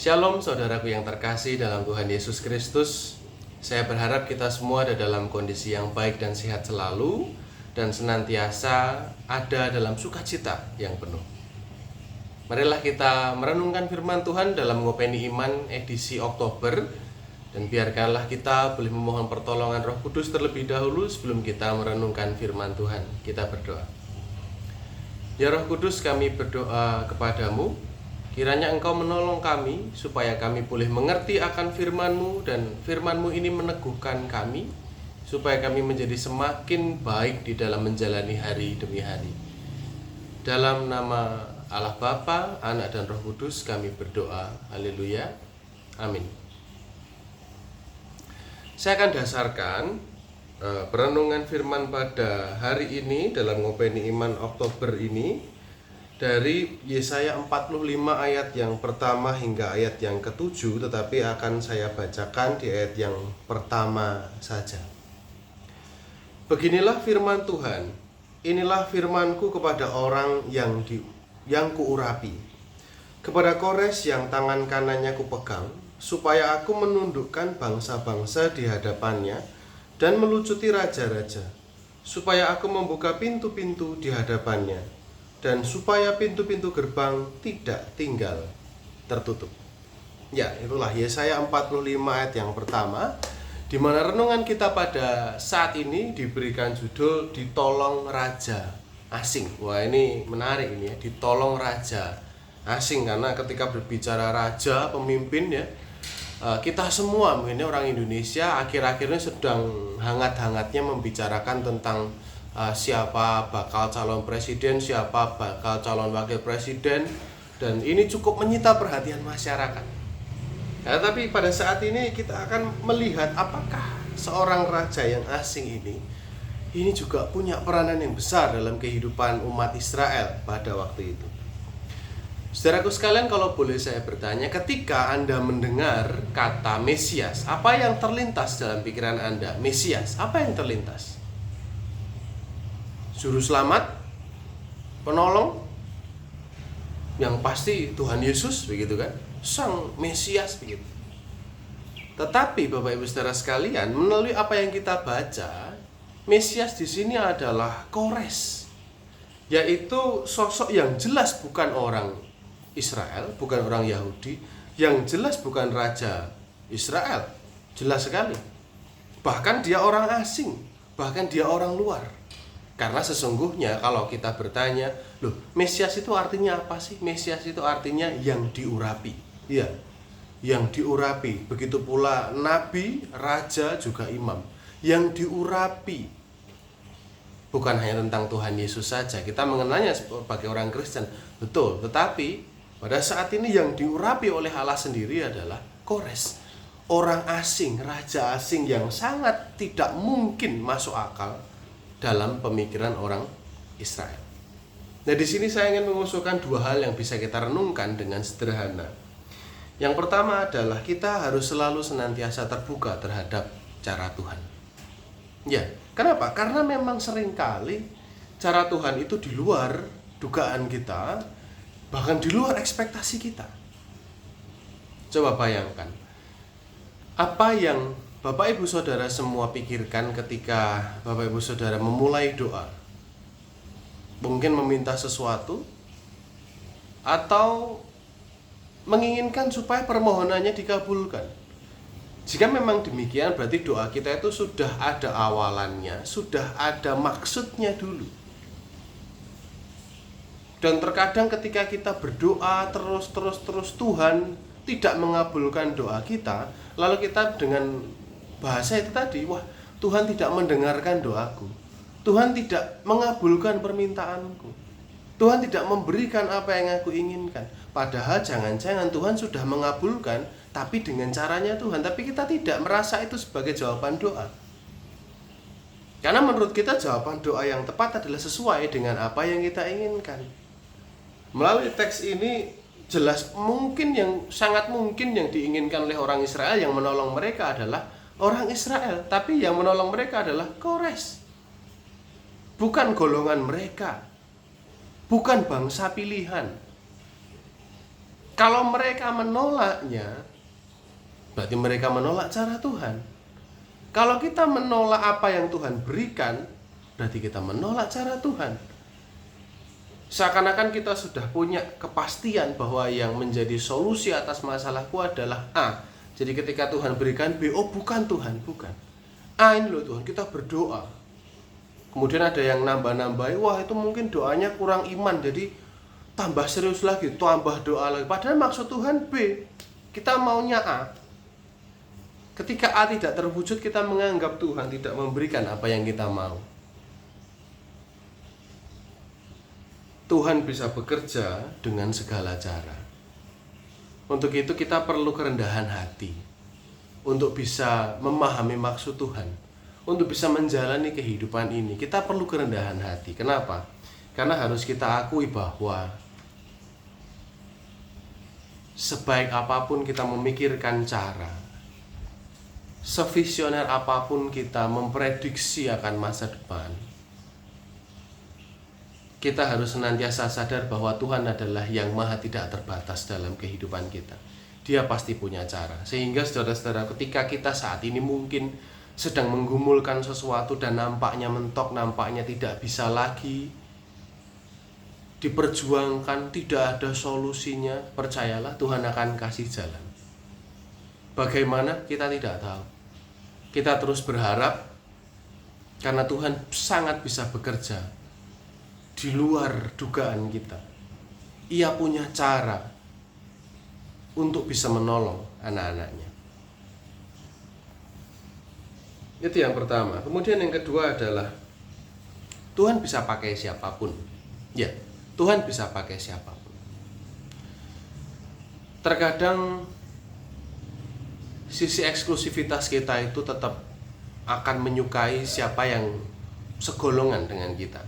Shalom saudaraku yang terkasih dalam Tuhan Yesus Kristus. Saya berharap kita semua ada dalam kondisi yang baik dan sehat selalu, dan senantiasa ada dalam sukacita yang penuh. Marilah kita merenungkan firman Tuhan dalam Ngopeni Iman edisi Oktober. Dan biarkanlah kita boleh memohon pertolongan Roh Kudus terlebih dahulu sebelum kita merenungkan firman Tuhan. Kita berdoa. Ya Roh Kudus, kami berdoa kepadamu, kiranya Engkau menolong kami supaya kami boleh mengerti akan firman-Mu, dan firman-Mu ini meneguhkan kami supaya kami menjadi semakin baik di dalam menjalani hari demi hari. Dalam nama Allah Bapa, Anak dan Roh Kudus kami berdoa. Haleluya. Amin. Saya akan dasarkan perenungan firman pada hari ini dalam Ngopeni Iman Oktober ini dari Yesaya 45 ayat yang pertama hingga ayat yang ke-7, tetapi akan saya bacakan di ayat yang pertama saja. Beginilah firman Tuhan, inilah firmanku kepada orang yang kuurapi, kepada Kores yang tangan kanannya kupegang, supaya aku menundukkan bangsa-bangsa di hadapannya dan melucuti raja-raja, supaya aku membuka pintu-pintu di hadapannya, dan supaya pintu-pintu gerbang tidak tinggal tertutup. Ya, itulah Yesaya 45 ayat yang pertama, di mana renungan kita pada saat ini diberikan judul Ditolong Raja Asing. Wah, ini menarik ini ya, ditolong raja asing, karena ketika berbicara raja, pemimpin ya, kita semua mungkin orang Indonesia akhir-akhir ini sedang hangat-hangatnya membicarakan tentang siapa bakal calon presiden, siapa bakal calon wakil presiden, dan ini cukup menyita perhatian masyarakat. Nah, tapi pada saat ini kita akan melihat apakah seorang raja yang asing ini juga punya peranan yang besar dalam kehidupan umat Israel pada waktu itu. Saudaraku sekalian, kalau boleh saya bertanya, ketika Anda mendengar kata Mesias, apa yang terlintas dalam pikiran Anda? Mesias, apa yang terlintas? Juru selamat? Penolong? Yang pasti Tuhan Yesus, begitu kan? Sang Mesias, begitu. Tetapi Bapak Ibu Saudara sekalian, melalui apa yang kita baca, Mesias di sini adalah Kores, yaitu sosok yang jelas bukan orang Israel, bukan orang Yahudi, yang jelas bukan raja Israel, jelas sekali. Bahkan dia orang asing, bahkan dia orang luar. Karena sesungguhnya kalau kita bertanya, loh, Mesias itu artinya apa sih? Mesias itu artinya yang diurapi. Iya, yang diurapi. Begitu pula nabi, raja, juga imam, yang diurapi. Bukan hanya tentang Tuhan Yesus saja, kita mengenalnya sebagai orang Kristen, betul, tetapi pada saat ini yang diurapi oleh Allah sendiri adalah Kores, orang asing, raja asing yang sangat tidak mungkin masuk akal dalam pemikiran orang Israel. Nah, di sini saya ingin mengusulkan dua hal yang bisa kita renungkan dengan sederhana. Yang pertama adalah kita harus selalu senantiasa terbuka terhadap cara Tuhan. Ya, kenapa? Karena memang seringkali cara Tuhan itu di luar dugaan kita, bahkan di luar ekspektasi kita. Coba bayangkan, apa yang Bapak Ibu Saudara semua pikirkan ketika Bapak Ibu Saudara memulai doa? Mungkin meminta sesuatu, atau menginginkan supaya permohonannya dikabulkan. Jika memang demikian, berarti doa kita itu sudah ada awalannya, sudah ada maksudnya dulu. Dan terkadang ketika kita berdoa terus Tuhan tidak mengabulkan doa kita, lalu kita dengan bahasa itu tadi, wah, Tuhan tidak mendengarkan doaku, Tuhan tidak mengabulkan permintaanku, Tuhan tidak memberikan apa yang aku inginkan. Padahal jangan-jangan Tuhan sudah mengabulkan, tapi dengan caranya Tuhan, tapi kita tidak merasa itu sebagai jawaban doa. Karena menurut kita jawaban doa yang tepat adalah sesuai dengan apa yang kita inginkan. Melalui teks ini jelas sangat mungkin yang diinginkan oleh orang Israel yang menolong mereka adalah orang Israel, tapi yang menolong mereka adalah Kores. Bukan golongan mereka, bukan bangsa pilihan. Kalau mereka menolaknya, berarti mereka menolak cara Tuhan. Kalau kita menolak apa yang Tuhan berikan, berarti kita menolak cara Tuhan. Seakan-akan kita sudah punya kepastian bahwa yang menjadi solusi atas masalahku adalah A. Jadi ketika Tuhan berikan B, oh bukan Tuhan, bukan. A ini loh Tuhan, kita berdoa. Kemudian ada yang nambah-nambahin, wah itu mungkin doanya kurang iman, jadi tambah serius lagi, tambah doa lagi. Padahal maksud Tuhan B, kita maunya A. Ketika A tidak terwujud, kita menganggap Tuhan tidak memberikan apa yang kita mau. Tuhan bisa bekerja dengan segala cara. Untuk itu kita perlu kerendahan hati, untuk bisa memahami maksud Tuhan, untuk bisa menjalani kehidupan ini. Kita perlu kerendahan hati. Kenapa? Karena harus kita akui bahwa sebaik apapun kita memikirkan cara, sevisioner apapun kita memprediksi akan masa depan, kita harus senantiasa sadar bahwa Tuhan adalah yang maha tidak terbatas dalam kehidupan kita. Dia pasti punya cara. Sehingga saudara-saudara, ketika kita saat ini mungkin sedang menggumulkan sesuatu dan nampaknya mentok, nampaknya tidak bisa lagi diperjuangkan, tidak ada solusinya, percayalah Tuhan akan kasih jalan. Bagaimana? Kita tidak tahu. Kita terus berharap, karena Tuhan sangat bisa bekerja di luar dugaan kita. Ia punya cara untuk bisa menolong anak-anaknya. Itu yang pertama. Kemudian yang kedua adalah Tuhan bisa pakai siapapun. Ya, Tuhan bisa pakai siapapun. Terkadang sisi eksklusivitas kita itu tetap akan menyukai siapa yang segolongan dengan kita.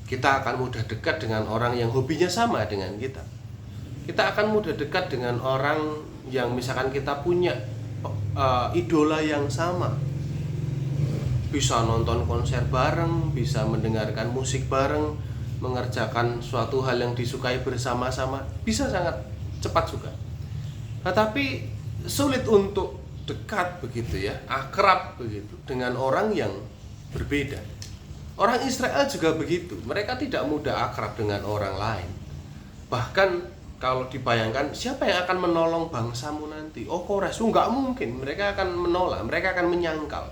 Kita akan mudah dekat dengan orang yang hobinya sama dengan kita. Kita akan mudah dekat dengan orang yang misalkan kita punya idola yang sama. Bisa nonton konser bareng, bisa mendengarkan musik bareng, mengerjakan suatu hal yang disukai bersama-sama, bisa sangat cepat juga. Tetapi sulit untuk dekat begitu ya, akrab begitu dengan orang yang berbeda. Orang Israel juga begitu, mereka tidak mudah akrab dengan orang lain. Bahkan kalau dibayangkan, siapa yang akan menolong bangsamu nanti? Oh Kores, nggak mungkin, mereka akan menolak, mereka akan menyangkal.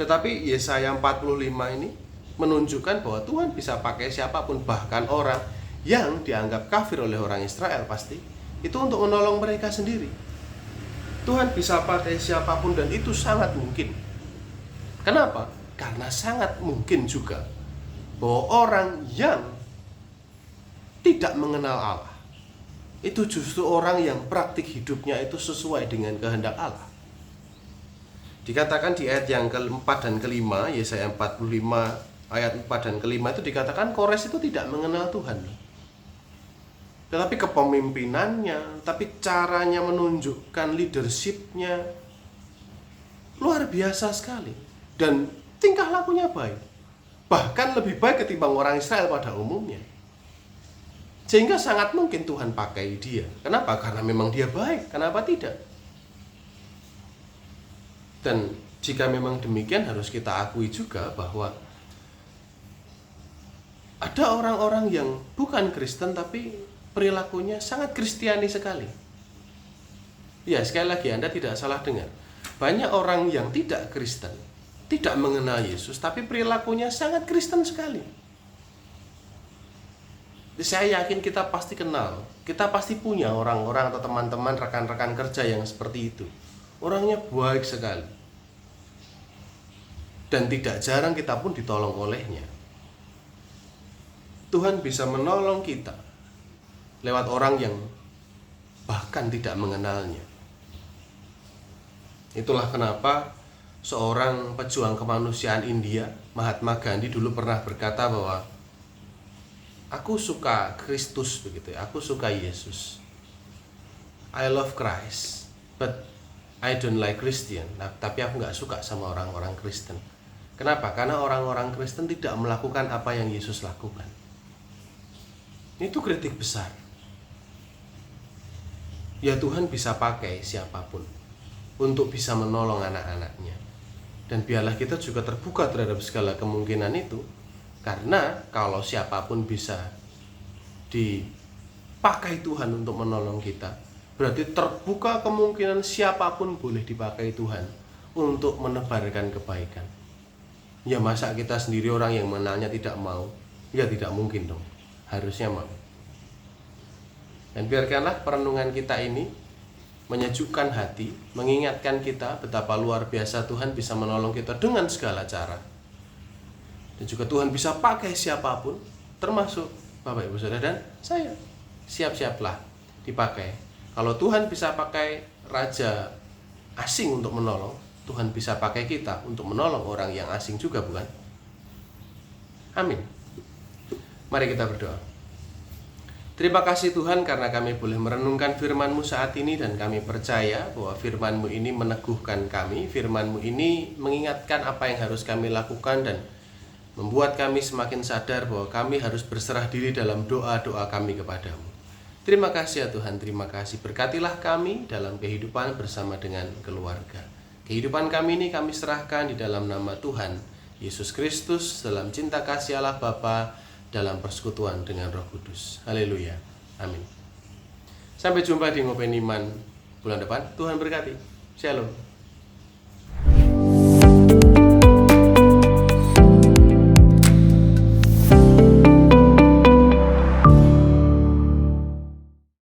Tetapi Yesaya 45 ini menunjukkan bahwa Tuhan bisa pakai siapapun, bahkan orang yang dianggap kafir oleh orang Israel pasti, itu untuk menolong mereka sendiri. Tuhan bisa pakai siapapun dan itu sangat mungkin. Kenapa? Karena sangat mungkin juga bahwa orang yang tidak mengenal Allah itu justru orang yang praktik hidupnya itu sesuai dengan kehendak Allah. Dikatakan di ayat yang keempat dan kelima, Yesaya 45 ayat 4 dan kelima itu dikatakan Kores itu tidak mengenal Tuhan. Tetapi kepemimpinannya, tapi caranya menunjukkan leadershipnya luar biasa sekali. Dan tingkah lakunya baik, bahkan lebih baik ketimbang orang Israel pada umumnya. Sehingga sangat mungkin Tuhan pakai dia. Kenapa? Karena memang dia baik. Kenapa tidak? Dan jika memang demikian, harus kita akui juga bahwa ada orang-orang yang bukan Kristen tapi perilakunya sangat Kristiani sekali. Ya, sekali lagi Anda tidak salah dengar. Banyak orang yang tidak Kristen, tidak mengenal Yesus, tapi perilakunya sangat Kristen sekali. Saya yakin kita pasti kenal, kita pasti punya orang-orang atau teman-teman, rekan-rekan kerja yang seperti itu. Orangnya baik sekali. Dan tidak jarang kita pun ditolong olehnya. Tuhan bisa menolong kita lewat orang yang bahkan tidak mengenalnya. Itulah kenapa seorang pejuang kemanusiaan India, Mahatma Gandhi, dulu pernah berkata bahwa aku suka Kristus begitu ya, aku suka Yesus. I love Christ, but I don't like Christian. Nah, tapi aku nggak suka sama orang-orang Kristen. Kenapa? Karena orang-orang Kristen tidak melakukan apa yang Yesus lakukan. Itu kritik besar. ya Tuhan bisa pakai siapapun untuk bisa menolong anak-anaknya. Dan biarlah kita juga terbuka terhadap segala kemungkinan itu, karena kalau siapapun bisa dipakai Tuhan untuk menolong kita, berarti terbuka kemungkinan siapapun boleh dipakai Tuhan untuk menebarkan kebaikan. Ya masa kita sendiri orang yang mengenalnya tidak mau? Ya tidak mungkin dong, harusnya mau. Dan biarkanlah perenungan kita ini menyejukkan hati, mengingatkan kita betapa luar biasa Tuhan bisa menolong kita dengan segala cara. Dan juga Tuhan bisa pakai siapapun, termasuk Bapak Ibu Saudara dan saya. Siap-siaplah dipakai. Kalau Tuhan bisa pakai raja asing untuk menolong, Tuhan bisa pakai kita untuk menolong orang yang asing juga, bukan? Amin. Mari kita berdoa. Terima kasih Tuhan karena kami boleh merenungkan firman-Mu saat ini, dan kami percaya bahwa firman-Mu ini meneguhkan kami, firman-Mu ini mengingatkan apa yang harus kami lakukan dan membuat kami semakin sadar bahwa kami harus berserah diri dalam doa-doa kami kepadamu. Terima kasih ya Tuhan, terima kasih. Berkatilah kami dalam kehidupan bersama dengan keluarga. Kehidupan kami ini kami serahkan di dalam nama Tuhan Yesus Kristus, dalam cinta kasih Allah Bapa, dalam persekutuan dengan Roh Kudus. Haleluya. Amin. Sampai jumpa di Ngopen Iman bulan depan. Tuhan berkati. Shalom.